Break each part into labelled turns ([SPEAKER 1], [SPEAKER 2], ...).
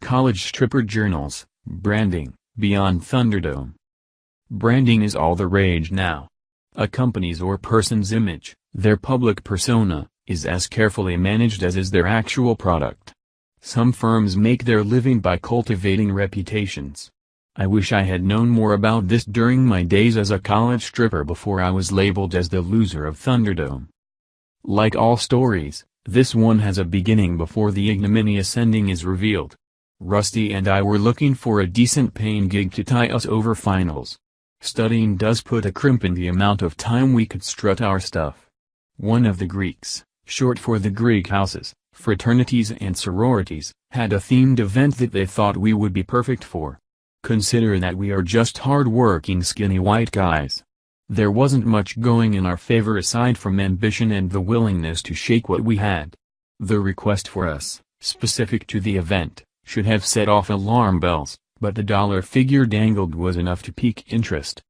[SPEAKER 1] College stripper journals, branding, beyond Thunderdome. Branding is all the rage now. A company's or person's image, their public persona, is as carefully managed as is their actual product. Some firms make their living by cultivating reputations. I wish I had known more about this during my days as a college stripper before I was labeled as the loser of Thunderdome. Like all stories, this one has a beginning before the ignominious ending is revealed. Rusty and I were looking for a decent paying gig to tie us over finals. Studying does put a crimp in the amount of time we could strut our stuff. One of the Greeks, short for the Greek houses, fraternities and sororities, had a themed event that they thought we would be perfect for. Consider that we are just hard-working skinny white guys. There wasn't much going in our favor aside from ambition and the willingness to shake what we had. The request for us, specific to the event, should have set off alarm bells, but the dollar figure dangled was enough to pique interest.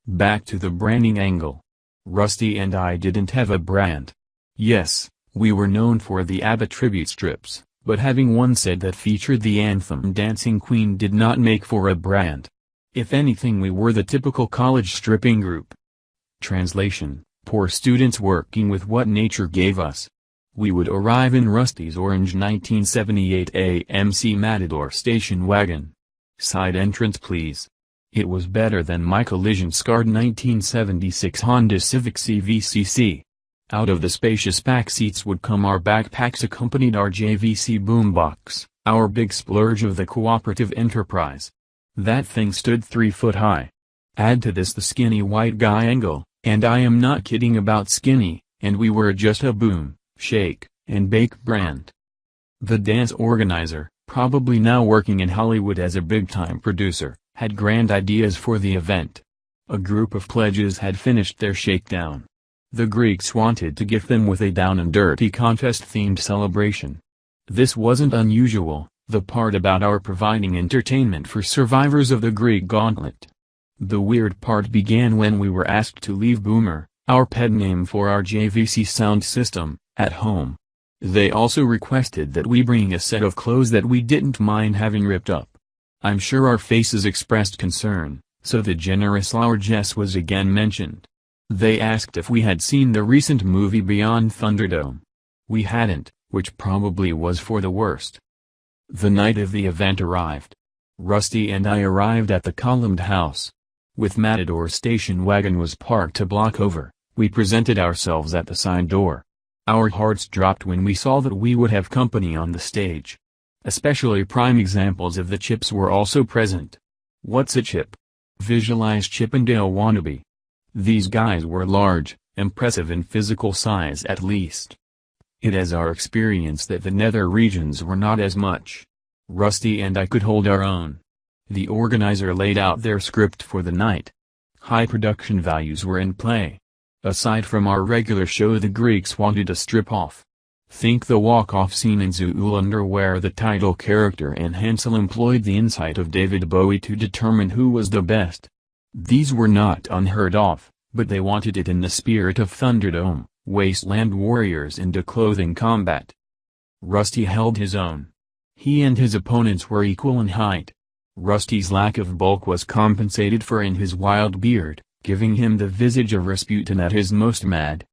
[SPEAKER 1] Back to the branding angle. Rusty and I didn't have a brand. Yes, we were known for the ABBA tribute strips, but having one set that featured the anthem Dancing Queen did not make for a brand. If anything, we were the typical college stripping group. Translation: poor students working with what nature gave us. We would arrive in Rusty's orange 1978 AMC Matador station wagon. Side entrance please. It was better than my collision-scarred 1976 Honda Civic CVCC. Out of the spacious back seats would come our backpacks accompanied our JVC boombox, our big splurge of the cooperative enterprise. That thing stood 3 foot high. Add to this the skinny white guy angle, and I am not kidding about skinny, and we were just a boom, shake, and bake brand. The dance organizer, probably now working in Hollywood as a big-time producer, had grand ideas for the event. A group of pledges had finished their shakedown. The Greeks wanted to gift them with a down-and-dirty contest-themed celebration. This wasn't unusual, the part about our providing entertainment for survivors of the Greek gauntlet. The weird part began when we were asked to leave Boomer, our pet name for our JVC sound system, at home. They also requested that we bring a set of clothes that we didn't mind having ripped up. I'm sure our faces expressed concern, so the generous largesse was again mentioned. They asked if we had seen the recent movie Beyond Thunderdome. We hadn't, which probably was for the worst. The night of the event arrived. Rusty and I arrived at the columned house. With Matador station wagon was parked a block over, we presented ourselves at the side door. Our hearts dropped when we saw that we would have company on the stage. Especially prime examples of the Chips were also present. What's a Chip? Visualize Chip and Dale wannabe. These guys were large, impressive in physical size at least. It is our experience that the nether regions were not as much. Rusty and I could hold our own. The organizer laid out their script for the night. High production values were in play. Aside from our regular show, the Greeks wanted a strip-off. Think the walk-off scene in Zoolander where the title character and Hansel employed the insight of David Bowie to determine who was the best. These were not unheard of, but they wanted it in the spirit of Thunderdome, wasteland warriors into clothing combat. Rusty held his own. He and his opponents were equal in height. Rusty's lack of bulk was compensated for in his wild beard, giving him the visage of Rasputin at his most mad.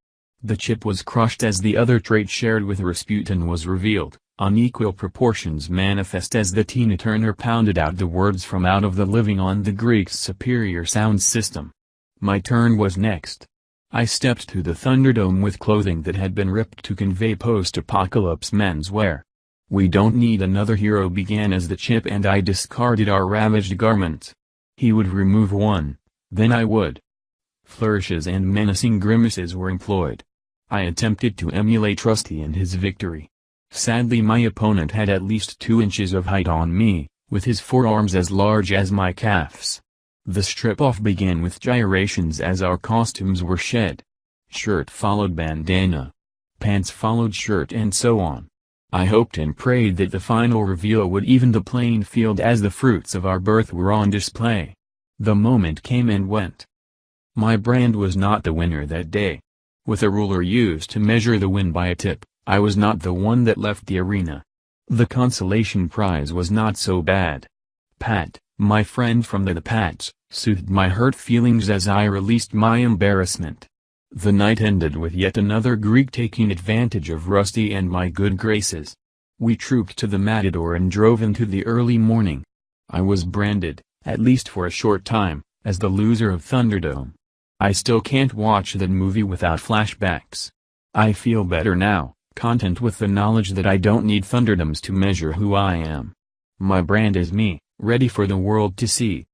[SPEAKER 1] The Chip was crushed as the other trait shared with Rasputin was revealed, unequal proportions manifest as the Tina Turner pounded out the words from Out of the Living on the Greeks' superior sound system. My turn was next. I stepped to the Thunderdome with clothing that had been ripped to convey post-apocalypse menswear. We don't need another hero began as the Chip and I discarded our ravaged garments. He would remove one. Then I would. Flourishes and menacing grimaces were employed. I attempted to emulate Rusty in his victory. Sadly, my opponent had at least 2 inches of height on me, with his forearms as large as my calves. The strip-off began with gyrations as our costumes were shed. Shirt followed bandana. Pants followed shirt and so on. I hoped and prayed that the final reveal would even the playing field as the fruits of our birth were on display. The moment came and went. My brand was not the winner that day. With a ruler used to measure the win by a tip, I was not the one that left the arena. The consolation prize was not so bad. Pat, my friend from the Pats, soothed my hurt feelings as I released my embarrassment. The night ended with yet another Greek taking advantage of Rusty and my good graces. We trooped to the Matador and drove into the early morning. I was branded, at least for a short time, as the loser of Thunderdome. I still can't watch that movie without flashbacks. I feel better now, content with the knowledge that I don't need Thunderdomes to measure who I am. My brand is me, ready for the world to see.